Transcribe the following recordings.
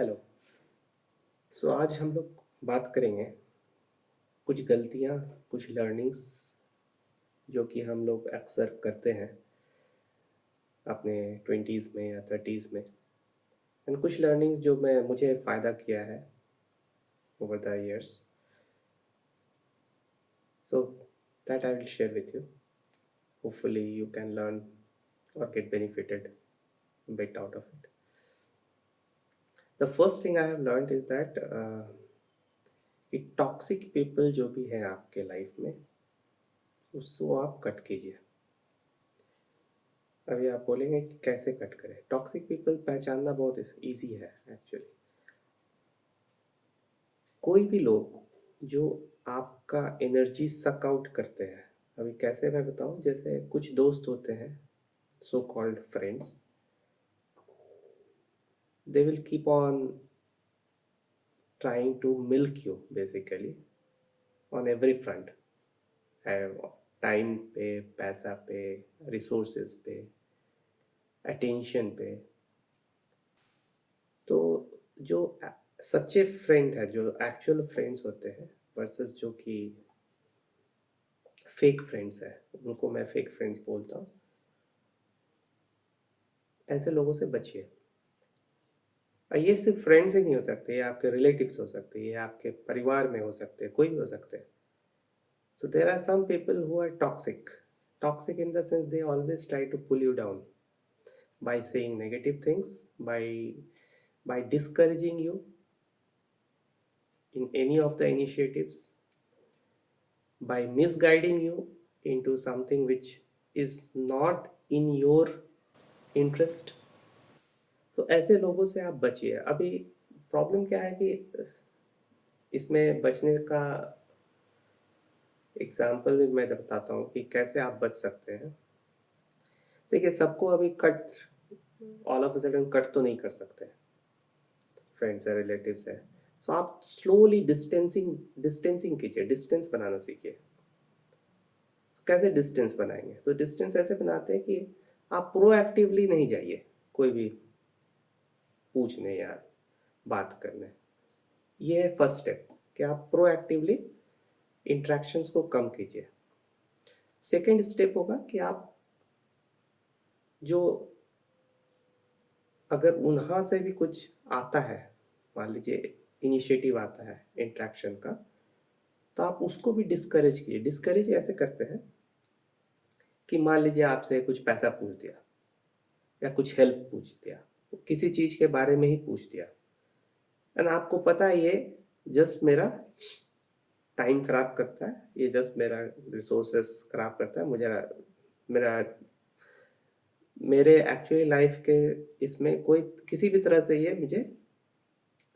Hello. आज हम लोग बात करेंगे कुछ गलतियाँ, कुछ लर्निंग्स जो कि हम लोग अक्सर करते हैं अपने 20s में या 30s में। एंड कुछ लर्निंग्स जो मैं मुझे फ़ायदा किया है over the years, so that I will share with you. Hopefully you can learn or get benefited bit out of it. The first thing I have learned is that कि toxic people जो भी है आपके life में उसको आप cut कीजिए। अभी आप बोलेंगे कि कैसे कट करें। टॉक्सिक पीपल पहचानना बहुत इजी है एक्चुअली। कोई भी लोग जो आपका एनर्जी सक आउट करते हैं, अभी कैसे मैं बताऊं, जैसे कुछ दोस्त होते हैं so called friends, they will keep on trying to milk you basically on every front, time पे, पैसा पे, रिसोर्सेज पे, अटेंशन पे। तो जो सच्चे फ्रेंड है, जो एक्चुअल फ्रेंड्स होते हैं वर्सेस जो कि फेक फ्रेंड्स है, उनको मैं फेक फ्रेंड्स बोलता हूँ। ऐसे लोगों से बचिए। ये सिर्फ फ्रेंड्स ही नहीं हो सकते, ये आपके रिलेटिव्स हो सकते हैं, ये आपके परिवार में हो सकते हैं, कोई भी हो सकते हैं। So there are some people who are toxic. Toxic in the sense they always try to pull you down by saying negative things, by discouraging you in any of the initiatives, by misguiding you into something which is not in your interest. तो ऐसे लोगों से आप बचिए। अभी problem क्या है कि इसमें बचने का एग्जाम्पल भी मैं बताता हूँ कि कैसे आप बच सकते हैं। देखिए, सबको अभी cut all of a sudden cut तो नहीं कर सकते, फ्रेंड्स है, रिलेटिव्स है। सो आप स्लोली डिस्टेंसिंग डिस्टेंसिंग कीजिए, डिस्टेंस बनाना सीखिए। कैसे डिस्टेंस बनाएंगे? तो डिस्टेंस ऐसे बनाते हैं कि आप प्रोएक्टिवली नहीं जाइए कोई भी पूछने या बात करने। ये है फर्स्ट स्टेप कि आप प्रोएक्टिवली इंट्रैक्शंस को कम कीजिए। सेकंड स्टेप होगा कि आप जो अगर उन्हां से भी कुछ आता है, मान लीजिए इनिशिएटिव आता है इंट्रैक्शन का, तो आप उसको भी डिस्करेज कीजिए। डिस्करेज ऐसे करते हैं कि मान लीजिए आपसे कुछ पैसा पूछ दिया या कुछ हेल्प पूछ दिया, किसी चीज़ के बारे में ही पूछ दिया, एंड आपको पता है ये जस्ट मेरा टाइम खराब करता है, ये जस्ट मेरा रिसोर्सेस खराब करता है, मुझे मेरा मेरे एक्चुअली लाइफ के इसमें कोई किसी भी तरह से ये मुझे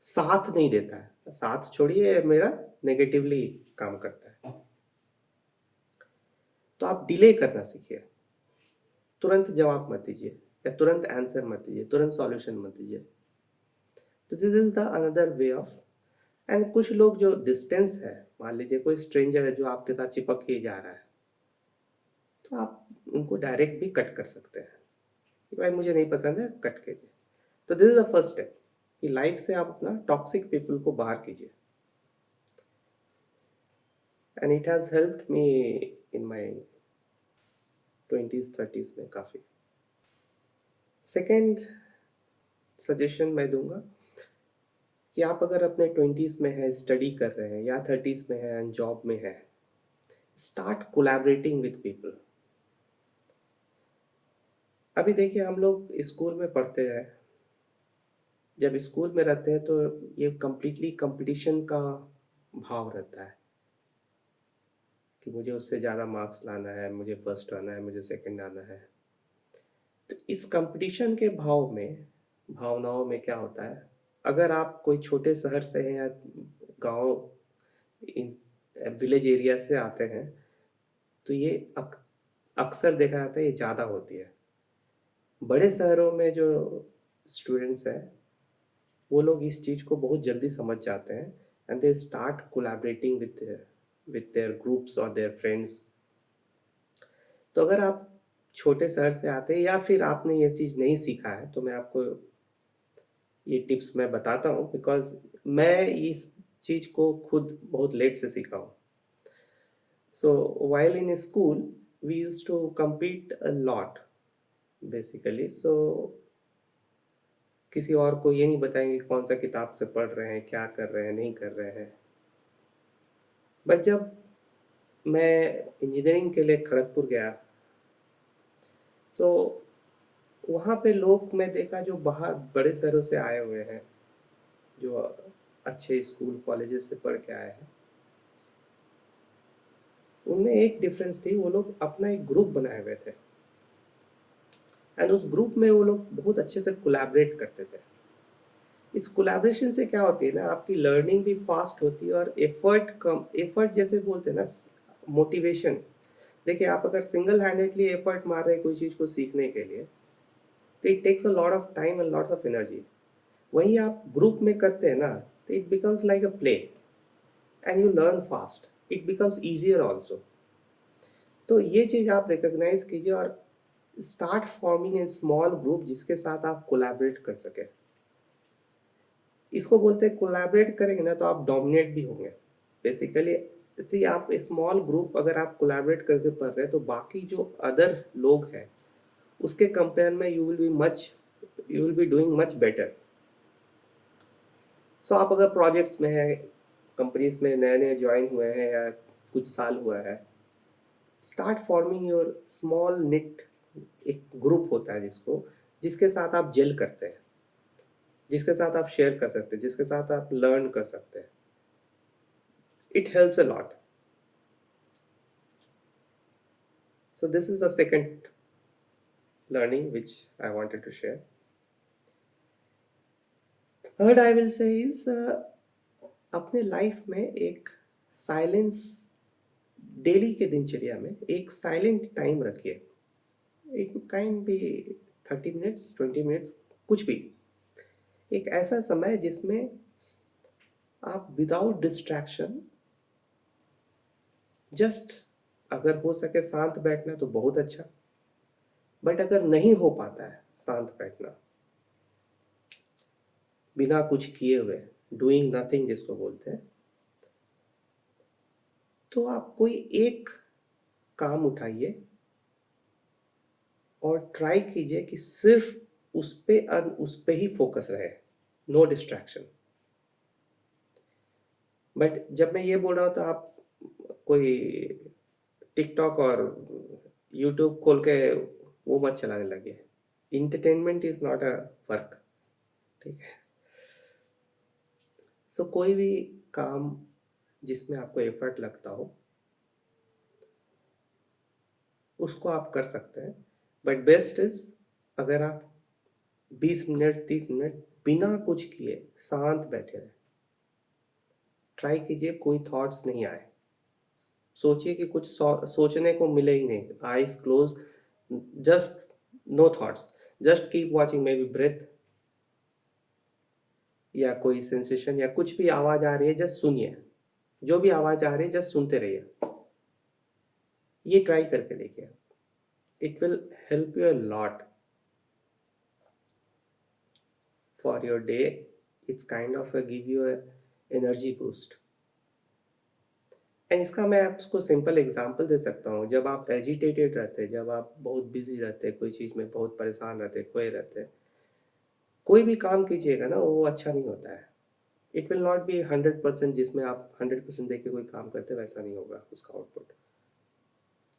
साथ नहीं देता है। साथ छोड़िए, मेरा नेगेटिवली काम करता है। तो आप डिले करना सीखिए। तुरंत जवाब मत दीजिए या तुरंत आंसर मत दीजिए, तुरंत सॉल्यूशन मत दीजिए। तो this is the another way of. And कुछ लोग जो डिस्टेंस है, मान लीजिए कोई स्ट्रेंजर है जो आपके साथ चिपक के जा रहा है, तो आप उनको डायरेक्ट भी कट कर सकते हैं कि भाई मुझे नहीं पसंद है, कट कीजिए। तो this is the first step कि लाइफ से आप अपना टॉक्सिक पीपल को बाहर कीजिए। And it has helped me in my 20s 30s में काफ़ी। सेकेंड सजेशन मैं दूंगा कि आप अगर अपने 20s में हैं, स्टडी कर रहे हैं, या 30s में हैं, जॉब में हैं, स्टार्ट कोलैबोरेटिंग विद पीपल। अभी देखिए, हम लोग स्कूल में पढ़ते हैं, जब स्कूल में रहते हैं तो ये कम्प्लीटली कंपटीशन का भाव रहता है कि मुझे उससे ज़्यादा मार्क्स लाना है, मुझे फर्स्ट आना है, मुझे सेकंड आना है। तो इस कंपटीशन के भाव में, भावनाओं में क्या होता है, अगर आप कोई छोटे शहर से हैं या गांव विलेज एरिया से आते हैं, तो ये अक्सर देखा जाता है ये ज़्यादा होती है। बड़े शहरों में जो स्टूडेंट्स हैं वो लोग इस चीज़ को बहुत जल्दी समझ जाते हैं, and they start collaborating with their groups और देयर फ्रेंड्स। तो अगर आप छोटे शहर से आते हैं या फिर आपने ये चीज़ नहीं सीखा है, तो मैं आपको ये टिप्स मैं बताता हूँ बिकॉज मैं इस चीज़ को खुद बहुत लेट से सीखा हूँ. सो while in school we used to compete a lot basically. So किसी और को ये नहीं बताएंगे कौन सा किताब से पढ़ रहे हैं, क्या कर रहे हैं, नहीं कर रहे हैं. बट जब मैं इंजीनियरिंग के लिए खड़गपुर गया, सो वहाँ पे लोग मैं देखा जो बाहर बड़े शहरों से आए हुए हैं, जो अच्छे स्कूल कॉलेजेस से पढ़ के आए हैं, उनमें एक डिफरेंस थी. वो लोग अपना एक ग्रुप बनाए हुए थे एंड उस ग्रुप में वो लोग बहुत अच्छे से कोलैबोरेट करते थे. इस कोलैबोरेशन से क्या होती है ना, आपकी लर्निंग भी फास्ट होती है और एफर्ट कम, एफर्ट जैसे बोलते हैं ना, मोटिवेशन. देखिए आप अगर सिंगल हैंडेडली एफर्ट मार रहे हैं कोई चीज़ को सीखने के लिए, तो it takes a lot of time and lot of energy. वही आप ग्रुप में करते हैं ना, तो it becomes like a play and you learn fast, it becomes easier also. तो ये चीज़ आप रिकॉग्नाइज कीजिए और start forming a small group जिसके साथ आप कोलैबोरेट कर सके. इसको बोलते हैं कोलैबोरेट करेंगे ना तो आप डोमिनेट भी होंगे बेसिकली. सी आप स्मॉल ग्रुप अगर आप कोलैबोरेट करके पढ़ रहे हैं तो बाकी जो अदर लोग हैं उसके कंपेयर में you will be doing much better. So आप अगर प्रोजेक्ट्स में हैं, कंपनीज में नए नए ज्वाइन हुए हैं या कुछ साल हुआ है, start forming your small knit. एक ग्रुप होता है जिसके साथ आप जेल करते हैं, जिसके साथ आप शेयर कर सकते हैं, जिसके साथ आप लर्न कर सकते हैं. It helps a lot. So this is the second learning which I wanted to share. Third I will say is अपने लाइफ में एक साइलेंस, डेली के दिनचर्या में एक साइलेंट टाइम रखिए. It can be 30 minutes, 20 minutes, कुछ भी. एक ऐसा समय जिसमें आप विदाउट डिस्ट्रैक्शन जस्ट, अगर हो सके शांत बैठना तो बहुत अच्छा, बट अगर नहीं हो पाता है शांत बैठना, बिना कुछ किए हुए, डूइंग नथिंग जिसको बोलते हैं, तो आप कोई एक काम उठाइए और ट्राई कीजिए कि सिर्फ उस पे ही फोकस रहे, नो डिस्ट्रैक्शन. बट जब मैं ये बोल रहा हूँ तो आप कोई टिकटॉक और यूट्यूब खोल के वो मत चलाने लगे. Entertainment is not a work. ठीक है. सो कोई भी काम जिसमें आपको एफर्ट लगता हो उसको आप कर सकते हैं. बट बेस्ट इज अगर आप 20 मिनट 30 मिनट बिना कुछ किए शांत बैठे रहे, ट्राई कीजिए कोई थॉट्स नहीं आए. सोचिए कि कुछ सोचने को मिले ही नहीं. Eyes close, just no thoughts, just keep watching maybe breath या कोई सेंसेशन या कुछ भी आवाज आ रही है जस्ट सुनिए. जो भी आवाज आ रही है जस्ट सुनते रहिए. ये ट्राई करके देखिए. It will help you a lot for your day. It's kind of a give you a energy boost. And इसका मैं आपको सिंपल एग्जांपल दे सकता हूँ. जब आप एजिटेटेड रहते हैं, जब आप बहुत बिजी रहते हैं, कोई चीज़ में बहुत परेशान रहते हैं, खोए रहते हैं, कोई भी काम कीजिएगा ना वो अच्छा नहीं होता है. It will not be 100%. जिसमें आप 100% देके कोई काम करते वैसा नहीं होगा उसका आउटपुट.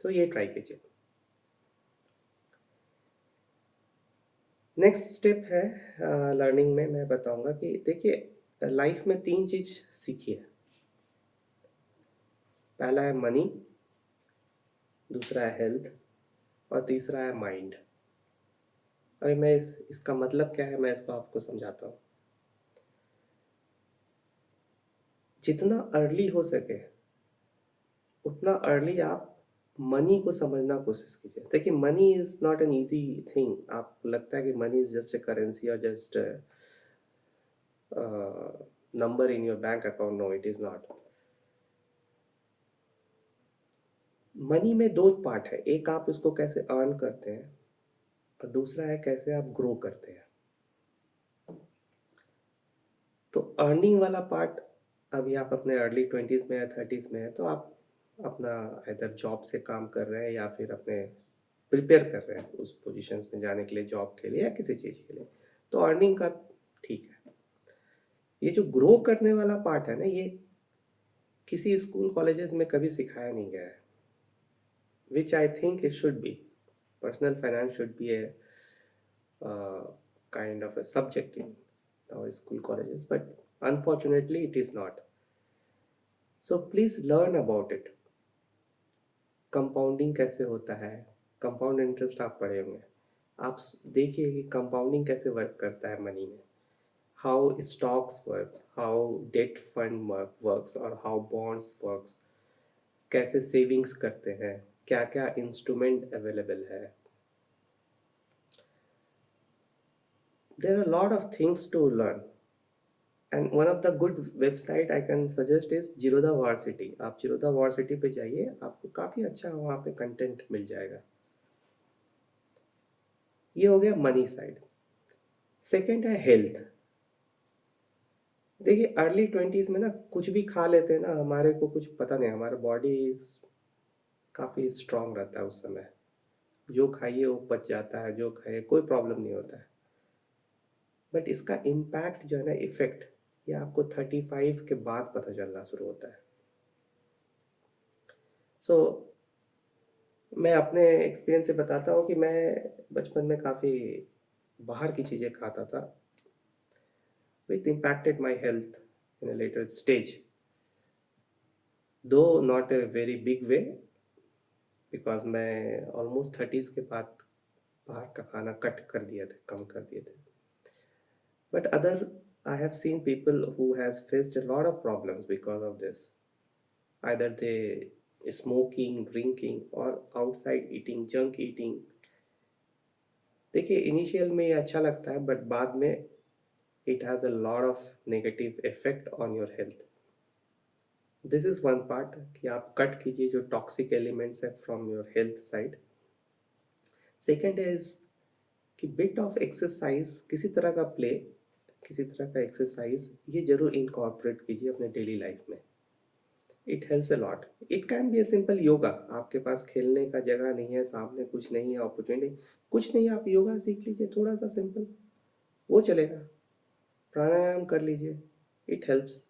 तो ये ट्राई कीजिए. नेक्स्ट स्टेप है लर्निंग में मैं बताऊंगा कि देखिए लाइफ में 3 चीज़ सीखिए. पहला है मनी, दूसरा है हेल्थ और तीसरा है माइंड. अभी मैं इसका मतलब क्या है मैं इसको आपको समझाता हूँ. जितना अर्ली हो सके उतना अर्ली आप मनी को समझना कोशिश कीजिए. देखिए money is not an easy thing. आपको लगता है कि money is just a currency और just number in your bank account. No, it is not. Money में 2 पार्ट है. एक आप इसको कैसे अर्न करते हैं और दूसरा है कैसे आप ग्रो करते हैं. तो अर्निंग वाला पार्ट, अभी आप अपने अर्ली 20s में या 30s में है, तो आप अपना इधर जॉब से काम कर रहे हैं या फिर अपने प्रिपेयर कर रहे हैं उस पोजीशंस में जाने के लिए, जॉब के लिए या किसी चीज़ के लिए, तो अर्निंग का ठीक है। ये जो ग्रो करने वाला पार्ट है ना, ये किसी स्कूल कॉलेजेस में कभी सिखाया नहीं गया है, which I think it should be. Personal finance should be a kind of a subject in our school colleges, but unfortunately it is not. So please learn about it. Compounding कैसे होता है, compound interest आप पढ़े होंगे, आप देखिए कि compounding कैसे वर्क करता है मनी में, how stocks works, how debt fund works और हाउ बॉन्ड्स वर्क्स, कैसे सेविंग्स करते हैं, क्या क्या इंस्ट्रूमेंट अवेलेबल है. There are a lot of things to learn, and one of the good website I can suggest is Jirodha Varsity. आप Jirodha Varsity पे जाइए, आपको काफ़ी अच्छा वहाँ पे कंटेंट मिल जाएगा. ये हो गया मनी साइड. सेकेंड है हेल्थ. देखिए अर्ली 20s में ना कुछ भी खा लेते हैं ना, हमारे को कुछ पता नहीं, हमारा बॉडी काफ़ी स्ट्रांग रहता है उस समय, जो खाइए वो पच जाता है, जो खाइए कोई प्रॉब्लम नहीं होता है. बट इसका इम्पैक्ट जो है ना, इफेक्ट, ये आपको 35 के बाद पता चलना शुरू होता है. सो मैं अपने एक्सपीरियंस से बताता हूँ कि मैं बचपन में काफ़ी बाहर की चीज़ें खाता था, which impacted my health in a later stage, though not a very big way, because मैं ऑलमोस्ट 30s के बाद बाहर का खाना कट कर दिया था, कम कर दिए थे. But other, I have seen people who has faced a lot of problems because of this. Either they smoking, drinking, or outside eating, junk eating. देखिए इनिशियल में ये अच्छा लगता है, बट बाद में it has a lot of negative effect on your health. This is one part कि आप कट कीजिए जो toxic elements है from your health side. Second is कि bit of exercise, किसी तरह का play, किसी तरह का एक्सरसाइज, ये जरूर इनकॉर्पोरेट कीजिए अपने डेली लाइफ में. It helps a lot. It can be a simple yoga. आपके पास खेलने का जगह नहीं है, सामने कुछ नहीं है, अपॉर्चुनिटी कुछ नहीं है, आप योगा सीख लीजिए, थोड़ा सा सिंपल, वो चलेगा. प्राणायाम कर लीजिए, इट हेल्प्स.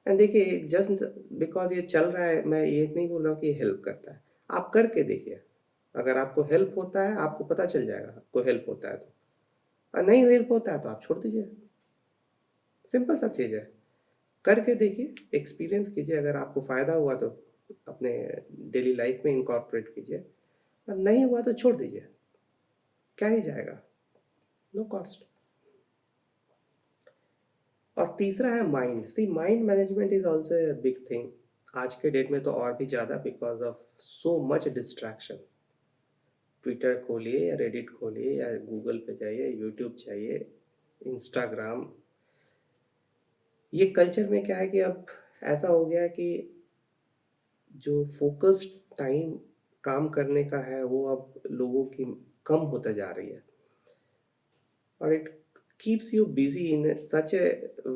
एंड देखिए जस्ट बिकॉज ये चल रहा है, मैं ये नहीं बोल रहा हूँ कि ये हेल्प करता है, आप करके देखिए. अगर आपको हेल्प होता है, आपको पता चल जाएगा आपको हेल्प होता है तो, और नहीं हेल्प होता है तो आप छोड़ दीजिए. सिंपल सा चीज़ है, करके देखिए, एक्सपीरियंस कीजिए. अगर आपको फ़ायदा हुआ तो अपने डेली लाइफ में इनकॉर्पोरेट कीजिए, और नहीं हुआ तो छोड़ दीजिए, क्या ही जाएगा, नो कॉस्ट. और तीसरा है mind. See mind management is also a big thing आज के डेट में, तो और भी ज़्यादा, because of so much distraction. Twitter खोलिए या रेडिट खोलिए या गूगल पे जाइए, यूट्यूब चाहिए, इंस्टाग्राम. ये कल्चर में क्या है कि अब ऐसा हो गया कि जो फोकस्ड टाइम काम करने का है वो अब लोगों की कम होता जा रही है, और it keeps you busy in such a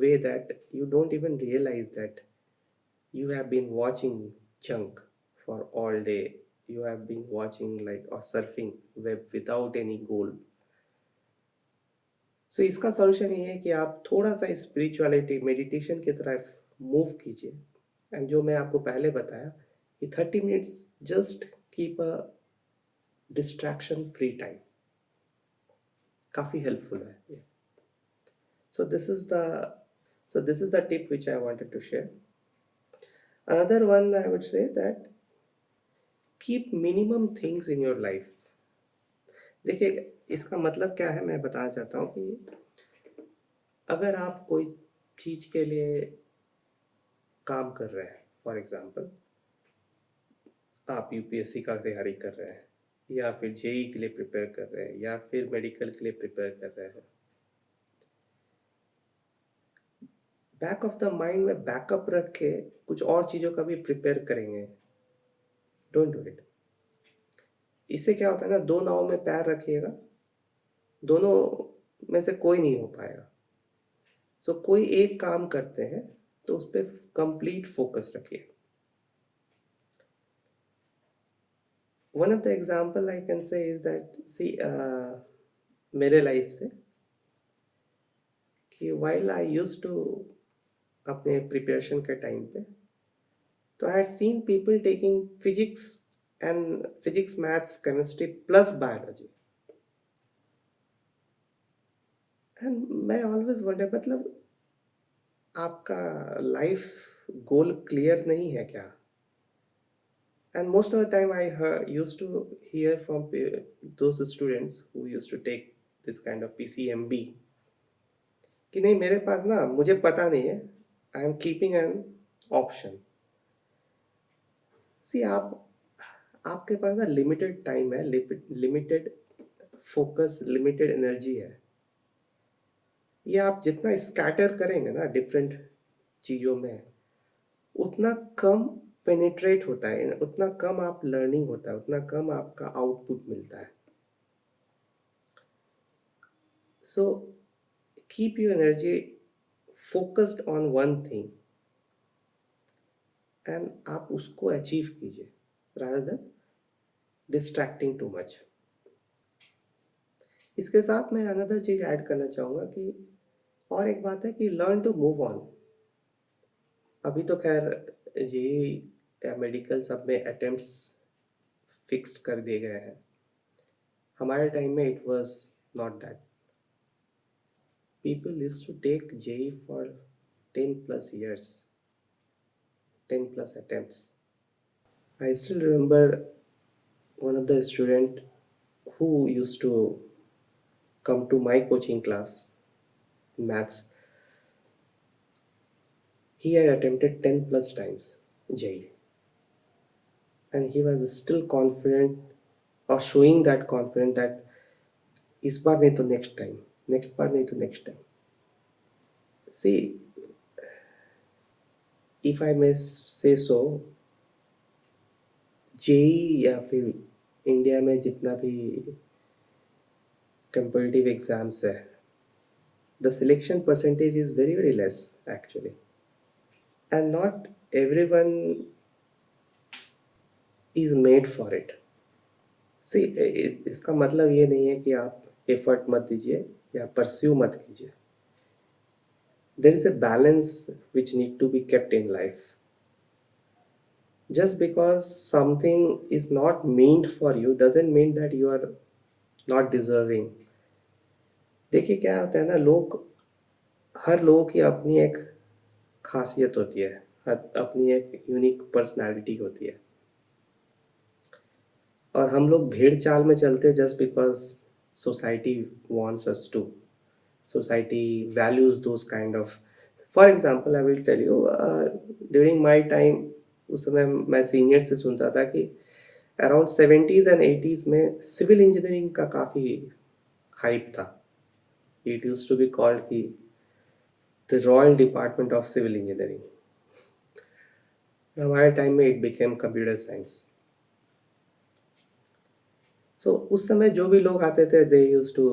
way that you don't even realize that you have been watching junk for all day. You have been watching like or surfing web without any goal. So इसका solution ये है कि आप थोड़ा सा spirituality, meditation की तरफ move कीजिए. एंड जो मैं आपको पहले बताया कि 30 minutes just keep a distraction free time, काफ़ी हेल्पफुल है ये. So this is the tip which I wanted to share. Another one I would say that keep minimum things in your life. देखिए इसका मतलब क्या है, मैं बताना चाहता हूँ कि अगर आप कोई चीज़ के लिए काम कर रहे हैं, फॉर एग्जांपल आप यूपीएससी का तैयारी कर रहे हैं, या फिर जेई के लिए प्रिपेयर कर रहे हैं, या फिर मेडिकल के लिए प्रिपेयर कर रहे हैं, बैक ऑफ द माइंड में बैकअप रख के कुछ और चीज़ों का भी प्रिपेयर करेंगे, डोंट डू इट. इससे क्या होता है ना, दो नाव में पैर रखिएगा, दोनों में से कोई नहीं हो पाएगा. कोई एक काम करते हैं तो उस पर कंप्लीट फोकस रखिए. One of the example I can say is that, see, मेरे लाइफ से कि while I used to अपने प्रिपरेशन के टाइम पे, तो I had seen people taking physics, maths, chemistry plus biology. And मैं always wonder, मतलब आपका लाइफ गोल क्लियर नहीं है क्या? And most of the time used to hear from those students who used to take this kind of PCMB कि नहीं, मेरे पास ना, मुझे पता नहीं है, I am keeping an option. See, आपके पास ना लिमिटेड टाइम है, लिमिटेड फोकस, लिमिटेड एनर्जी है. ये आप जितना स्कैटर करेंगे ना डिफरेंट चीज़ों में, उतना कम पेनिट्रेट होता है, उतना कम आप लर्निंग होता है, उतना कम आपका आउटपुट मिलता है. So keep your energy focused on one thing and आप उसको अचीव कीजिए rather than distracting too much. इसके साथ मैं अनदर चीज ऐड करना चाहूँगा कि और एक बात है कि लर्न टू मूव ऑन. अभी तो खैर ये मेडिकल सब में अटेम्प्ट्स फिक्स्ड कर दिए गए हैं. हमारे टाइम में it was not that. People used to take JEE for 10 plus years, 10 plus attempts. I still remember one of the student who used to come to my coaching class in maths. He had attempted 10 plus times JEE, and he was still confident or showing that confident that इस बार नहीं तो next time, next बार नहीं तो next time. See, if I may say so, JEE या फिर India में जितना भी competitive exams है, the selection percentage is very very less actually, and not everyone is made for it. See, इसका मतलब ये नहीं है कि आप एफर्ट मत दीजिए या परस्यू मत कीजिए. There is a balance which need to be kept in life. Just because something is not meant for you doesn't mean that you are not deserving. देखिए क्या होता है ना, हर लोगों की अपनी एक खासियत होती है, अपनी एक यूनिक पर्सनालिटी होती है, और हम लोग भेड़ चाल में चलते हैं just because society wants us to. Society values those kind of. For example, I will tell you, during my time, उस समय मैं सीनियर से सुनता था कि अराउंड 70s and 80s में सिविल इंजीनियरिंग का काफ़ी हाइप था. It use to be called कि the royal department of civil engineering. हमारे टाइम में it became computer science. So उस समय जो भी लोग आते थे, they use to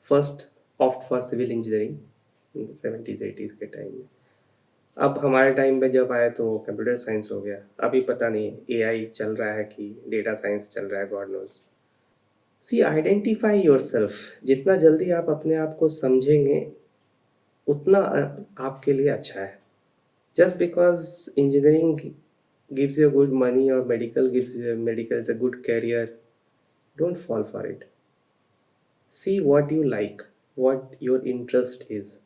first opt for civil engineering 70s 80s के टाइम में. अब हमारे टाइम पे जब आए तो कंप्यूटर साइंस हो गया. अभी पता नहीं एआई चल रहा है कि डेटा साइंस चल रहा है, गॉड नोज. सी, आइडेंटिफाई योरसेल्फ. जितना जल्दी आप अपने आप को समझेंगे उतना आपके लिए अच्छा है. Just because engineering gives you good money और medical is a good career, don't fall for it. See what you like, what your interest is.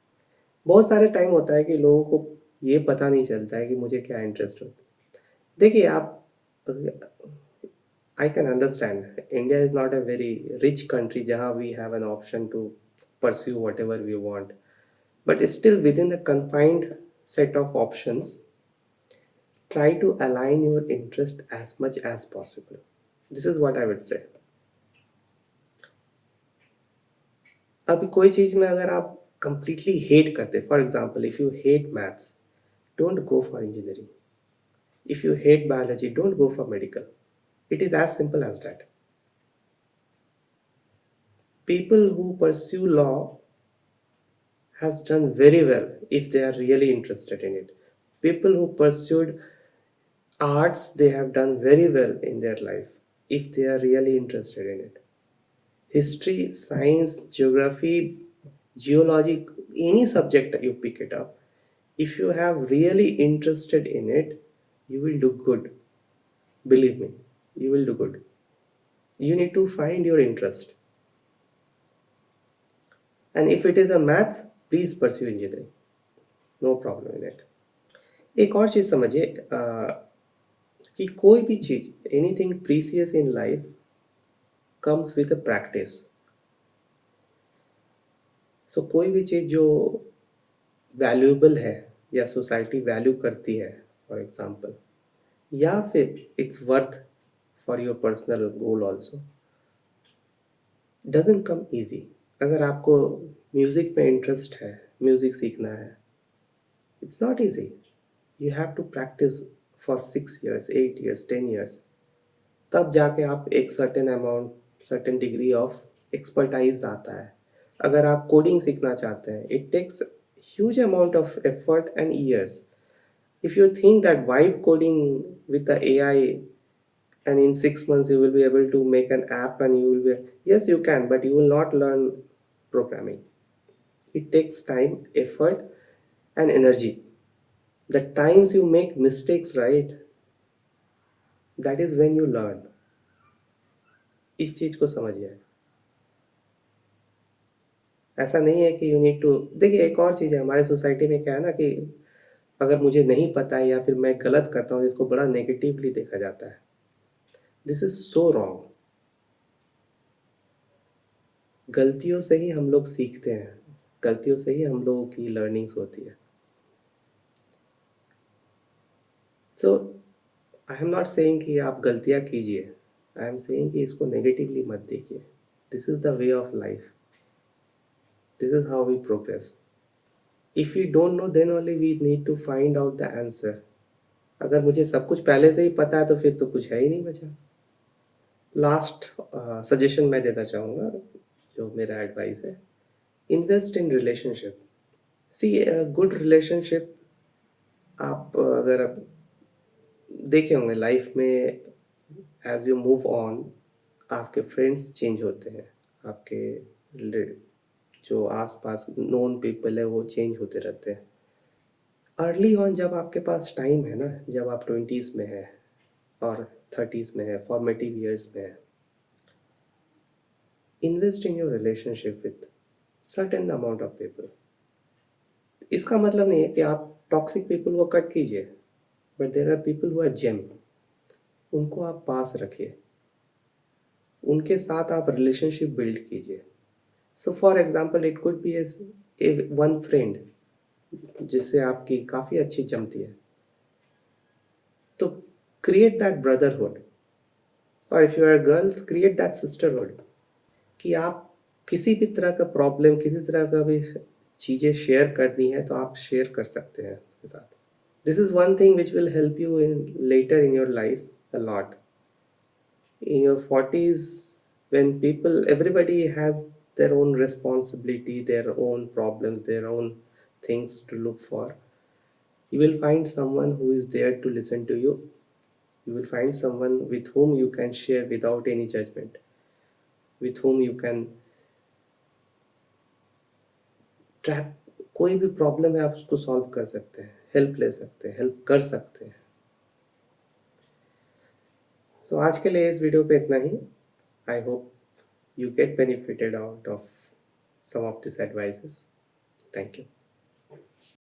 बहुत सारे टाइम होता है कि लोगों को ये पता नहीं चलता है कि मुझे क्या इंटरेस्ट होता है. देखिए आप, I can understand India is not a very rich country जहाँ we have an option to pursue whatever we want, but still within the confined set of options try to align your interest as much as possible. This is what I would say. अभी कोई चीज़ में अगर आप completely hate करते, for example, if you hate maths, don't go for engineering. If you hate biology, don't go for medical. It is as simple as that. People who pursue law has done very well if they are really interested in it. People who pursued arts, they have done very well in their life if they are really interested in it. History, science, geography, geology, any subject that you pick it up, if you have really interested in it, you will do good. Believe me, you will do good. You need to find your interest. And if it is a math, please pursue engineering. No problem in it. एक और चीज़ समझिए कि कोई भी चीज़, anything precious in life comes with a practice. So कोई भी चीज़ जो वैल्यूएबल है या सोसाइटी वैल्यू करती है, फॉर एग्जांपल, या फिर it's worth for your personal goal also, doesn't come easy. अगर आपको म्यूज़िक में इंटरेस्ट है, म्यूज़िक सीखना है, it's not easy. You have to practice for 6 years, 8 years, 10 years. तब जाके आप एक certain amount, certain degree of expertise आता है. अगर आप coding सीखना चाहते हैं, it takes huge amount of effort and years. If you think that vibe coding with the AI and in 6 months you will be able to make an app and you will be, yes you can, but you will not learn programming. It takes time, effort and energy. The times you make mistakes, right, that is when you learn. इस चीज को समझिए. ऐसा नहीं है कि you need to. देखिए एक और चीज़ है, हमारे सोसाइटी में क्या है ना कि अगर मुझे नहीं पता है या फिर मैं गलत करता हूँ, इसको बड़ा नेगेटिवली देखा जाता है. This is so wrong. गलतियों से ही हम लोग सीखते हैं, गलतियों से ही हम लोगों की लर्निंग्स होती है. सो आई एम नॉट सेइंग कि आप गलतियाँ कीजिए, आई एम सेइंग कि इसको नेगेटिवली मत देखिए. This is the way of life. This is how we progress. If we don't know, then only we need to find out the answer. अगर मुझे सब कुछ पहले से ही पता है तो फिर तो कुछ है ही नहीं बचा. लास्ट सजेशन मैं देना चाहूँगा, जो मेरा एडवाइस है, invest in relationship. See good relationship, आप अगर आप देखे होंगे लाइफ में, एज यू मूव ऑन, आपके फ्रेंड्स चेंज होते हैं, आपके जो आसपास नोन पीपल है वो चेंज होते रहते हैं. अर्ली ऑन जब आपके पास टाइम है ना, जब आप 20s में है और 30s में है, फॉर्मेटिव ईयर्स में है, invest in your relationship with certain amount of people. इसका मतलब नहीं है कि आप टॉक्सिक पीपल को कट कीजिए, but there are people who are gem. उनको आप पास रखिए, उनके साथ आप रिलेशनशिप बिल्ड कीजिए. So for example it could be a one friend जिससे आपकी काफ़ी अच्छी जमती है, तो क्रिएट दैट ब्रदरहुड, और if you are girl create that sisterhood, कि आप किसी भी तरह का प्रॉब्लम, किसी तरह का भी चीज़ें शेयर करनी है तो आप शेयर कर सकते हैं उसके साथ. This is one thing which will help you in later in your life a lot. In your 40s, when people, everybody has their own responsibility, their own problems, their own things to look for, you will find someone who is there to listen to you. You will find someone with whom you can share without any judgment, with whom you can track. कोई भी problem है आप उसको solve कर सकते हैं, help ले सकते हैं, हेल्प कर सकते हैं. सो आज के लिए इस वीडियो पे इतना ही. I hope you get benefited out of some of these advices. Thank you.